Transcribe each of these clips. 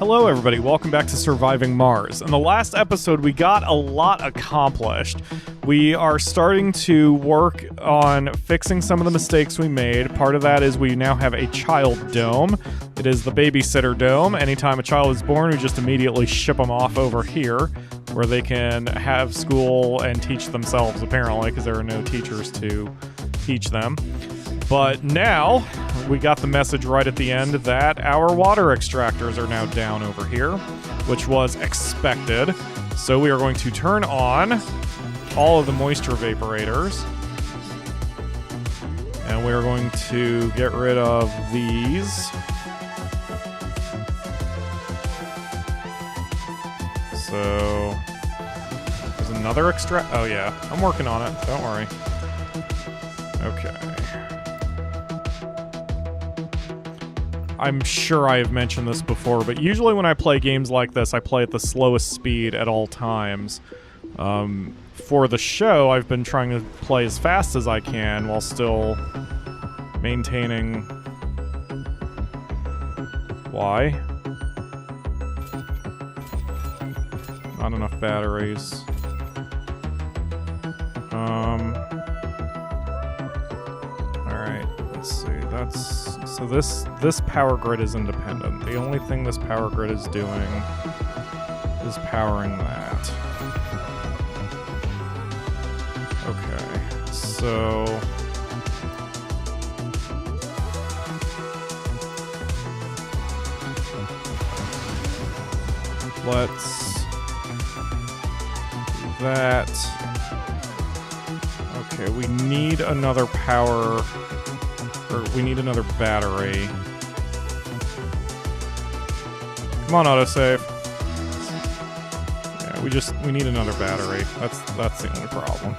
Hello everybody, welcome back to Surviving Mars. In the last episode, we got a lot accomplished. We are starting to work on fixing some of the mistakes we made. Part of that is we now have a child dome. It is the babysitter dome. Anytime a child is born, we just immediately ship them off over here, where they can have school and teach themselves, apparently, because there are no teachers to teach them. But now, we got the message right at the end that our water extractors are now down over here, which was expected. So we are going to turn on all of the moisture evaporators. And we are going to get rid of these. So, there's another oh yeah, I'm working on it, don't worry. Okay. I'm sure I have mentioned this before, but usually when I play games like this, I play at the slowest speed at all times. For the show, I've been trying to play as fast as I can while still maintaining... Why? Not enough batteries. Alright, let's see, so this power grid is independent. The only thing this power grid is doing is powering that. Okay, so... let's... do that. Okay, we need another power... or we need another battery. Come on, autosave. Yeah, we need another battery. That's the only problem.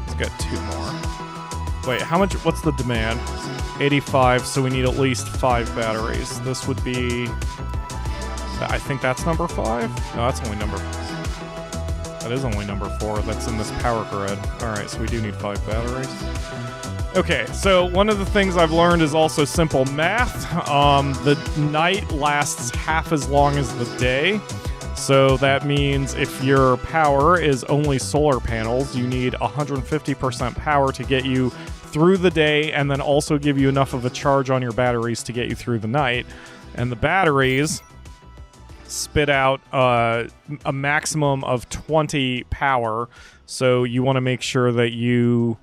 Let's get 2 more. Wait, how much, what's the demand? 85, so we need at least 5 batteries. This would be... I think that's number 5? No, that's only number... That is only number 4 that's in this power grid. Alright, so we do need 5 batteries. Okay, so one of the things I've learned is also simple math. The night lasts half as long as the day. So that means if your power is only solar panels, you need 150% power to get you through the day and then also give you enough of a charge on your batteries to get you through the night. And the batteries spit out a maximum of 20 power, so you want to make sure that you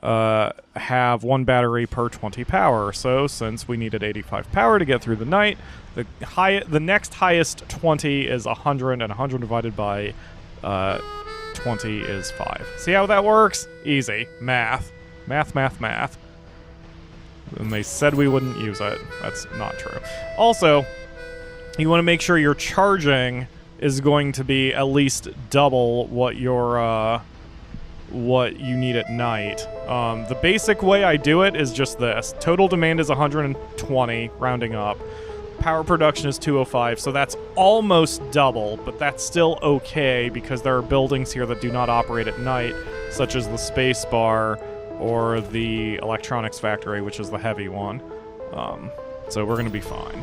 have 1 battery per 20 power. So since we needed 85 power to get through the night, the next highest 20 is 100, and 100 divided by 20 is 5. See how that works? Easy. Math. Math, math, math. And they said we wouldn't use it. That's not true. Also, you want to make sure your charging is going to be at least double what your what you need at night. The basic way I do it is just this. Total demand is 120, rounding up. Power production is 205, so that's almost double, but that's still okay because there are buildings here that do not operate at night, such as the space bar or the electronics factory, which is the heavy one. So we're going to be fine.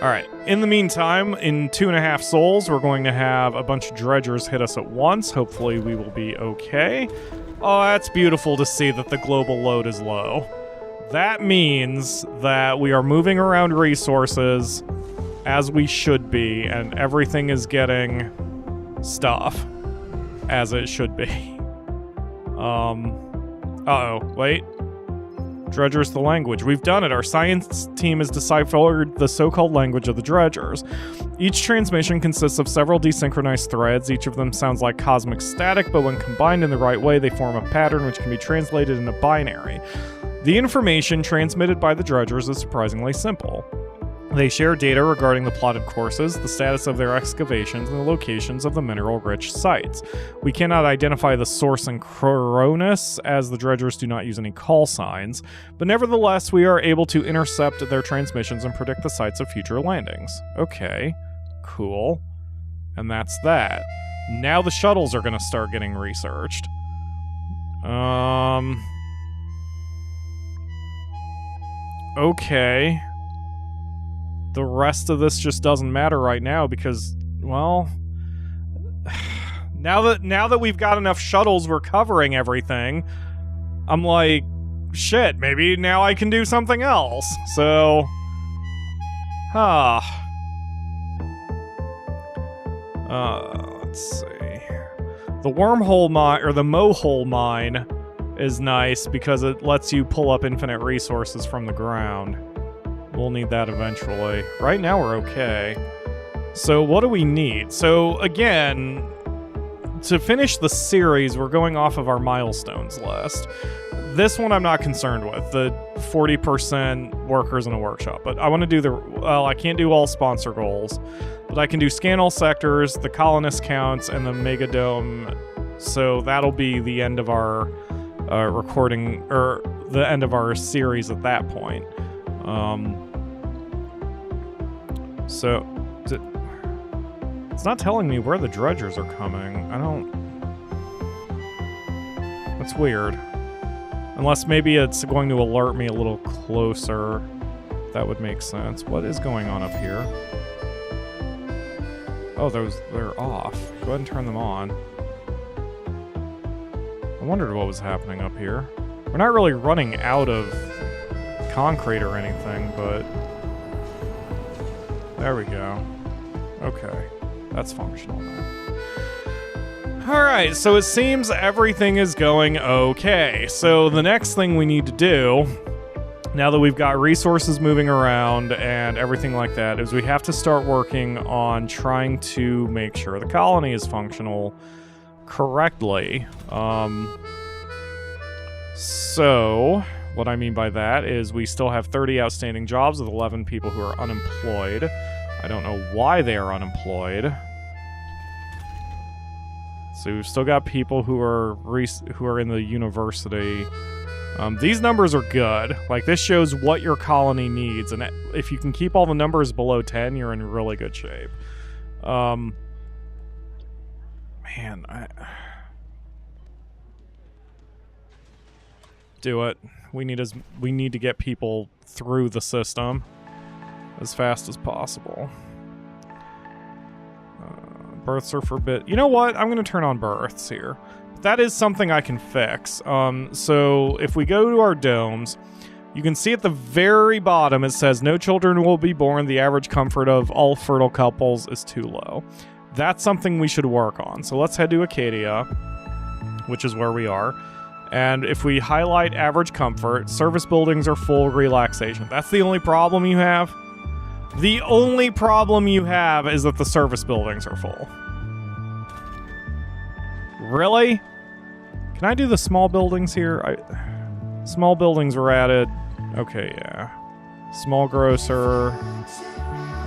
Alright, in the meantime, in 2.5 souls, we're going to have a bunch of dredgers hit us at once. Hopefully we will be okay. Oh, that's beautiful to see that the global load is low. That means that we are moving around resources as we should be, and everything is getting stuff as it should be. Uh-oh, wait. Dredgers the language. We've done it. Our science team has deciphered the so-called language of the dredgers. Each transmission consists of several desynchronized threads. Each of them sounds like cosmic static, but when combined in the right way, they form a pattern which can be translated into binary. The information transmitted by the dredgers is surprisingly simple. They share data regarding the plotted courses, the status of their excavations, and the locations of the mineral-rich sites. We cannot identify the source in Cronus, as the dredgers do not use any call signs, but nevertheless, we are able to intercept their transmissions and predict the sites of future landings. Okay, cool. And that's that. Now the shuttles are going to start getting researched. okay. The rest of this just doesn't matter right now because, well, now that we've got enough shuttles, we're covering everything. I'm like, shit, maybe now I can do something else. So, let's see. The wormhole mine, or the mohole mine, is nice because it lets you pull up infinite resources from the ground. We'll need that eventually. Right now we're okay. So what do we need? So again, to finish the series, we're going off of our milestones list. This one I'm not concerned with, the 40% workers in a workshop, but I want to do I can't do all sponsor goals, but I can do scan all sectors, the colonist counts, and the megadome. So that'll be the end of our recording, or the end of our series at that point. So it's not telling me where the dredgers are coming. That's weird. Unless maybe it's going to alert me a little closer. That would make sense. What is going on up here? Oh, they're off. Go ahead and turn them on. I wondered what was happening up here. We're not really running out of concrete or anything, but there we go. Okay, that's functional now. Alright, so it seems everything is going okay. So the next thing we need to do, now that we've got resources moving around and everything like that, is we have to start working on trying to make sure the colony is functional correctly. So what I mean by that is we still have 30 outstanding jobs with 11 people who are unemployed. I don't know why they are unemployed. So we've still got people who are in the university. These numbers are good. Like, this shows what your colony needs, and if you can keep all the numbers below 10, you're in really good shape. Man, do it. We need to get people through the system as fast as possible. Births are forbidden. You know what? I'm going to turn on births here. That is something I can fix. So if we go to our domes, you can see at the very bottom it says no children will be born. The average comfort of all fertile couples is too low. That's something we should work on. So let's head to Acadia, which is where we are. And if we highlight average comfort, service buildings are full, relaxation. That's the only problem you have? The only problem you have is that the service buildings are full. Really? Can I do the small buildings here? Small buildings were added. Okay, yeah. Small grocer,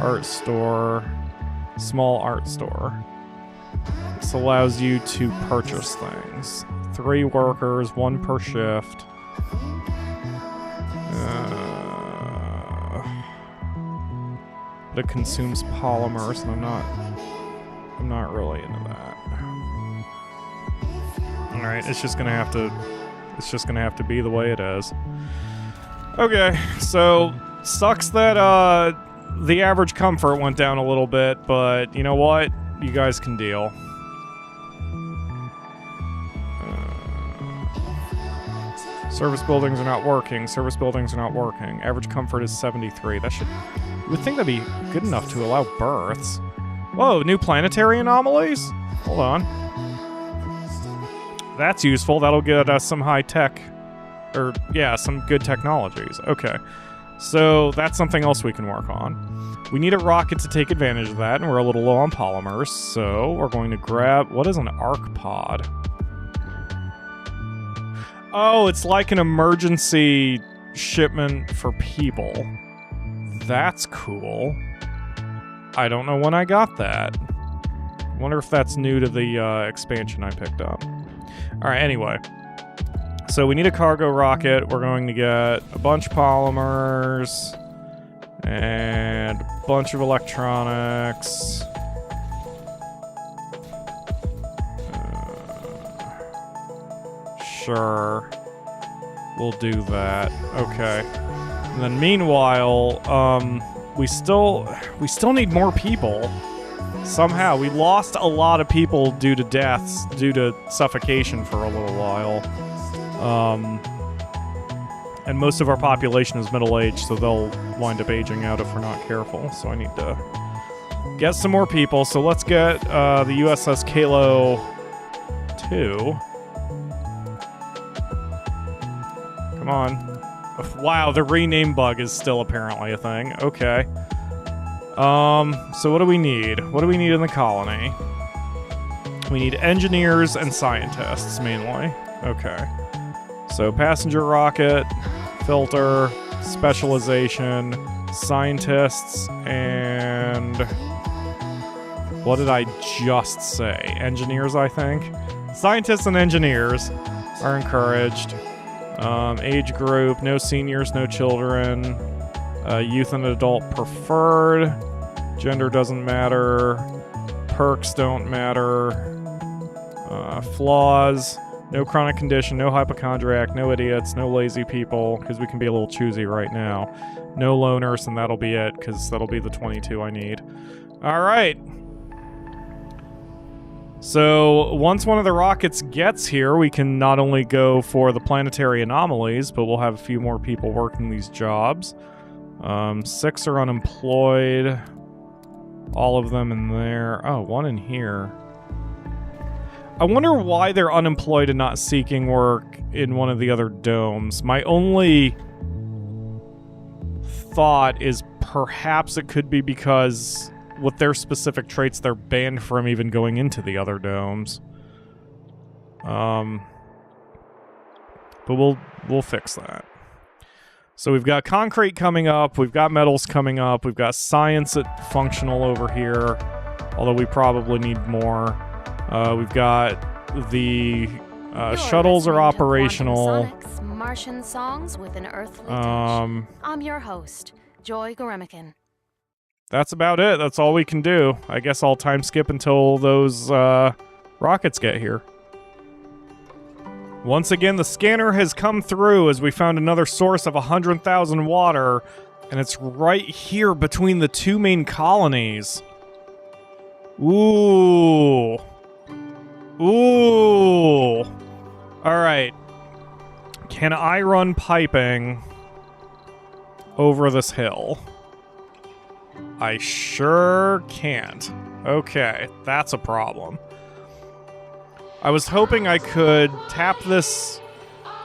art store, small art store. This allows you to purchase things. 3 workers, 1 per shift. But it consumes polymers, and I'm not really into that. All right, it's just gonna have to be the way it is. Okay, so sucks that the average comfort went down a little bit, but you know what? You guys can deal. Service buildings are not working. Service buildings are not working. Average comfort is 73. You would think that'd be good enough to allow births. Whoa, new planetary anomalies? Hold on. That's useful. That'll get us some high tech, or yeah, some good technologies. Okay. So that's something else we can work on. We need a rocket to take advantage of that, and we're a little low on polymers, so we're going to grab... What is an arc pod? Oh, it's like an emergency shipment for people. That's cool. I don't know when I got that. Wonder if that's new to the expansion I picked up. Alright, anyway. So we need a cargo rocket. We're going to get a bunch of polymers and a bunch of electronics. Sure. We'll do that. Okay. And then meanwhile, we still need more people. Somehow, we lost a lot of people due to deaths, due to suffocation for a little while. And most of our population is middle-aged, so they'll wind up aging out if we're not careful. So I need to get some more people. So let's get the USS Kalo 2. Come on. Wow, the rename bug is still apparently a thing. Okay. So what do we need? What do we need in the colony? We need engineers and scientists, mainly. Okay. So passenger rocket, filter, specialization, scientists, and... what did I just say? Engineers, I think? Scientists and engineers are encouraged. Age group, no seniors, no children. Youth and adult preferred. Gender doesn't matter. Perks don't matter. Flaws. No chronic condition, no hypochondriac, no idiots, no lazy people, because we can be a little choosy right now. No loners, and that'll be it, because that'll be the 22 I need. Alright. So, once one of the rockets gets here, we can not only go for the planetary anomalies, but we'll have a few more people working these jobs. 6 are unemployed. All of them in there. Oh, 1 in here. I wonder why they're unemployed and not seeking work in one of the other domes. My only thought is perhaps it could be because with their specific traits, they're banned from even going into the other domes. But we'll fix that. So we've got concrete coming up, we've got metals coming up, we've got science at functional over here, although we probably need more. We've got the shuttles are operational. Martian songs with an earthly touch. I'm your host, Joy Goremican. That's about it. That's all we can do. I guess I'll time skip until those rockets get here. Once again, the scanner has come through as we found another source of 100,000 water, and it's right here between the two main colonies. Ooh. Ooh. Alright. Can I run piping over this hill? I sure can't. Okay, that's a problem. I was hoping I could tap this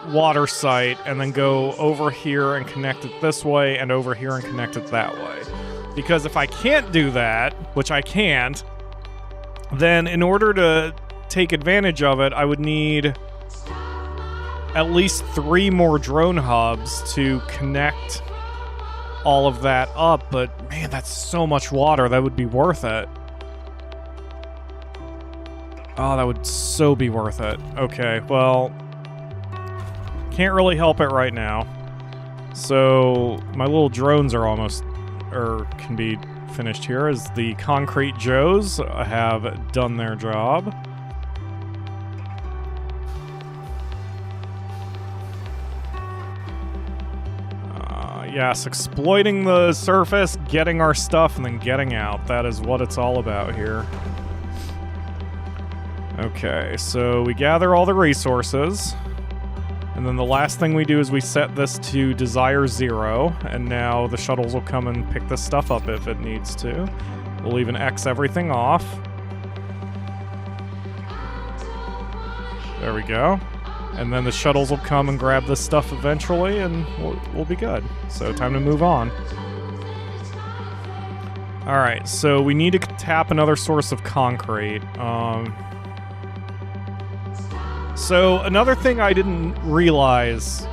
water site and then go over here and connect it this way and over here and connect it that way. Because if I can't do that, which I can't, then in order to take advantage of it, I would need at least 3 more drone hubs to connect all of that up, but man, that's so much water, that would be worth it. Oh, that would so be worth it. Okay, well, can't really help it right now. So, my little drones are almost, or can be finished here, as the concrete Joes have done their job. Yes, exploiting the surface, getting our stuff, and then getting out. That is what it's all about here. Okay, so we gather all the resources. And then the last thing we do is we set this to Desire 0. And now the shuttles will come and pick this stuff up if it needs to. We'll even X everything off. There we go. And then the shuttles will come and grab this stuff eventually, and we'll be good. So time to move on. Alright, so we need to tap another source of concrete. So another thing I didn't realize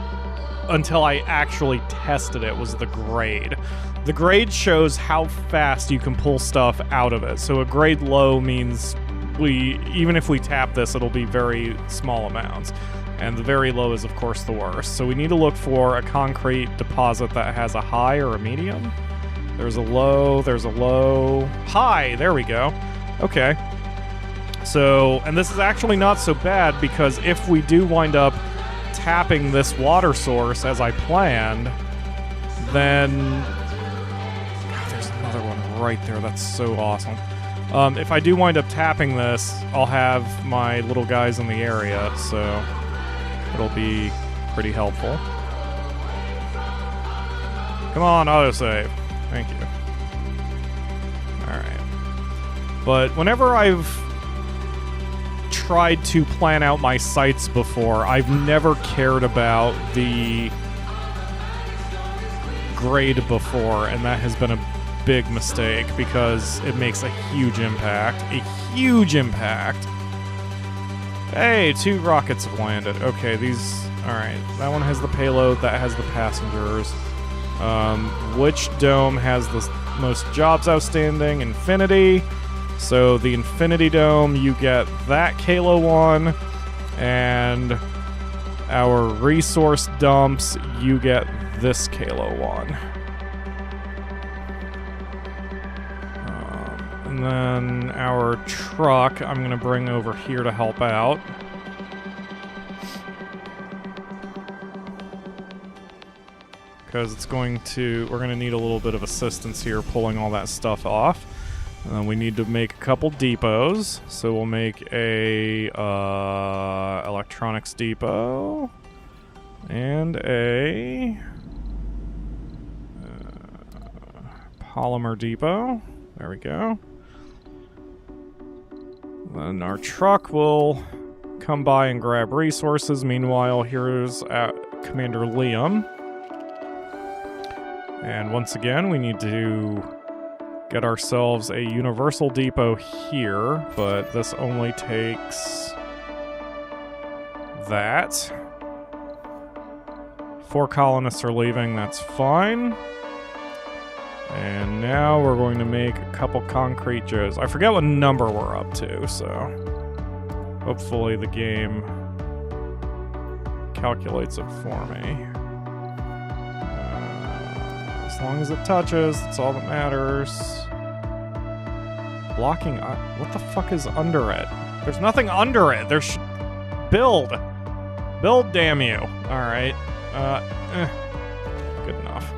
until I actually tested it was the grade. The grade shows how fast you can pull stuff out of it. So a grade low means even if we tap this, it'll be very small amounts. And the very low is, of course, the worst. So we need to look for a concrete deposit that has a high or a medium. There's a low, high, there we go. Okay. So, and this is actually not so bad, because if we do wind up tapping this water source as I planned, then... God, there's another one right there. That's so awesome. If I do wind up tapping this, I'll have my little guys in the area, so it'll be pretty helpful. Come on, autosave. Thank you. Alright. But whenever I've tried to plan out my sites before, I've never cared about the grade before, and that has been a big mistake because it makes a huge impact. A huge impact. Hey, 2 rockets have landed. Okay, these... Alright, that one has the payload, that has the passengers. Which dome has the most jobs outstanding? Infinity. So the Infinity Dome, you get that Kalo one, and our resource dumps, you get this Kalo one. And then our truck, I'm going to bring over here to help out. Because it's going to, we're going to need a little bit of assistance here pulling all that stuff off. We need to make a couple depots. So we'll make a electronics depot and a polymer depot. There we go. Then our truck will come by and grab resources. Meanwhile, here's Commander Liam. And once again, we need to get ourselves a universal depot here, but this only takes that. 4 colonists are leaving, that's fine. And now we're going to make a couple concrete joes. I forget what number we're up to, so hopefully the game calculates it for me. As long as it touches, that's all that matters. Blocking... what the fuck is under it? There's nothing under it. There's... Build! Build, damn you! Alright. Good enough.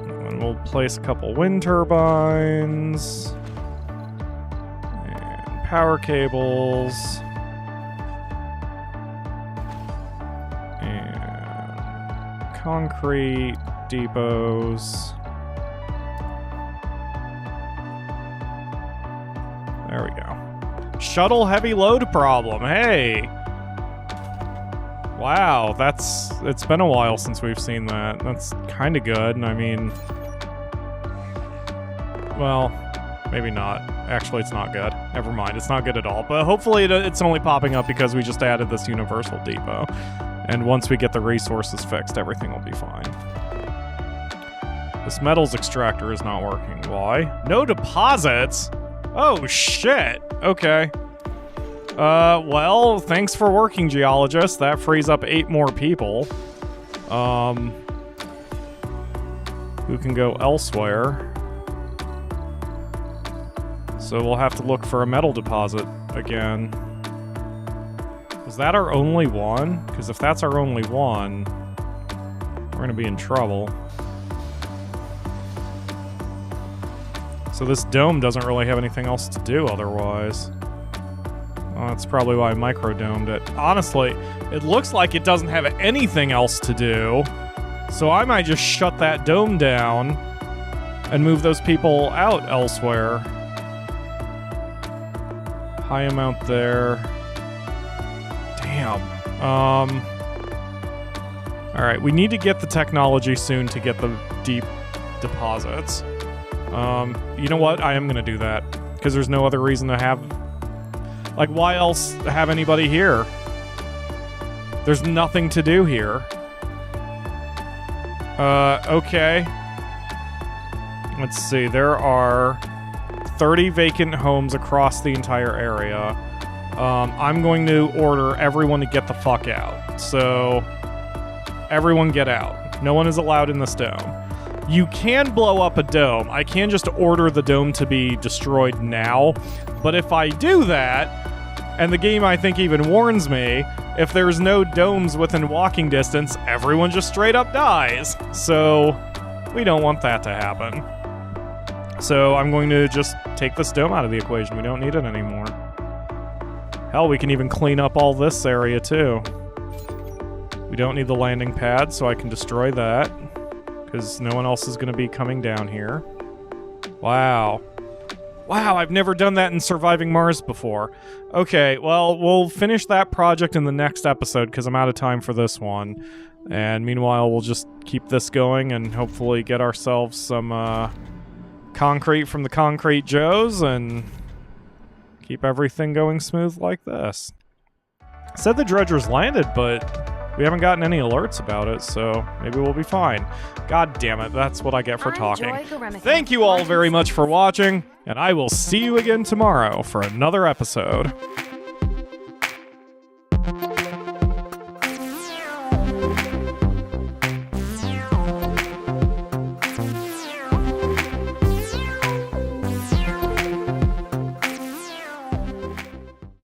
And we'll place a couple wind turbines. And power cables. And concrete depots. There we go. Shuttle heavy load problem. Hey! Wow, it's been a while since we've seen that. That's kind of good. I mean, well, maybe not. Actually, it's not good. Never mind, it's not good at all. But hopefully it's only popping up because we just added this universal depot. And once we get the resources fixed, everything will be fine. This metals extractor is not working. Why? No deposits? Oh, shit. Okay. Well, thanks for working, geologist. That frees up 8 more people. Who can go elsewhere. So we'll have to look for a metal deposit again. Was that our only one? Because if that's our only one, we're gonna be in trouble. So this dome doesn't really have anything else to do otherwise. Well, that's probably why I micro-domed it. Honestly, it looks like it doesn't have anything else to do. So I might just shut that dome down and move those people out elsewhere. High amount there. Damn. Alright, we need to get the technology soon to get the deep deposits. You know what? I am gonna do that. Because there's no other reason to have... Like, why else have anybody here? There's nothing to do here. Okay. Let's see, there are 30 vacant homes across the entire area. I'm going to order everyone to get the fuck out. So, everyone get out. No one is allowed in this dome. You can blow up a dome. I can just order the dome to be destroyed now. But if I do that, and the game I think even warns me, if there's no domes within walking distance, everyone just straight up dies. So we don't want that to happen. So I'm going to just take this dome out of the equation. We don't need it anymore. Hell, we can even clean up all this area too. We don't need the landing pad, so I can destroy that. Because no one else is going to be coming down here. Wow. Wow, I've never done that in Surviving Mars before. Okay, well, we'll finish that project in the next episode because I'm out of time for this one. And meanwhile, we'll just keep this going and hopefully get ourselves some concrete from the Concrete Joes and keep everything going smooth like this. Said the dredgers landed, but we haven't gotten any alerts about it, so maybe we'll be fine. God damn it, that's what I get for talking. Thank you all very much for watching, and I will see you again tomorrow for another episode.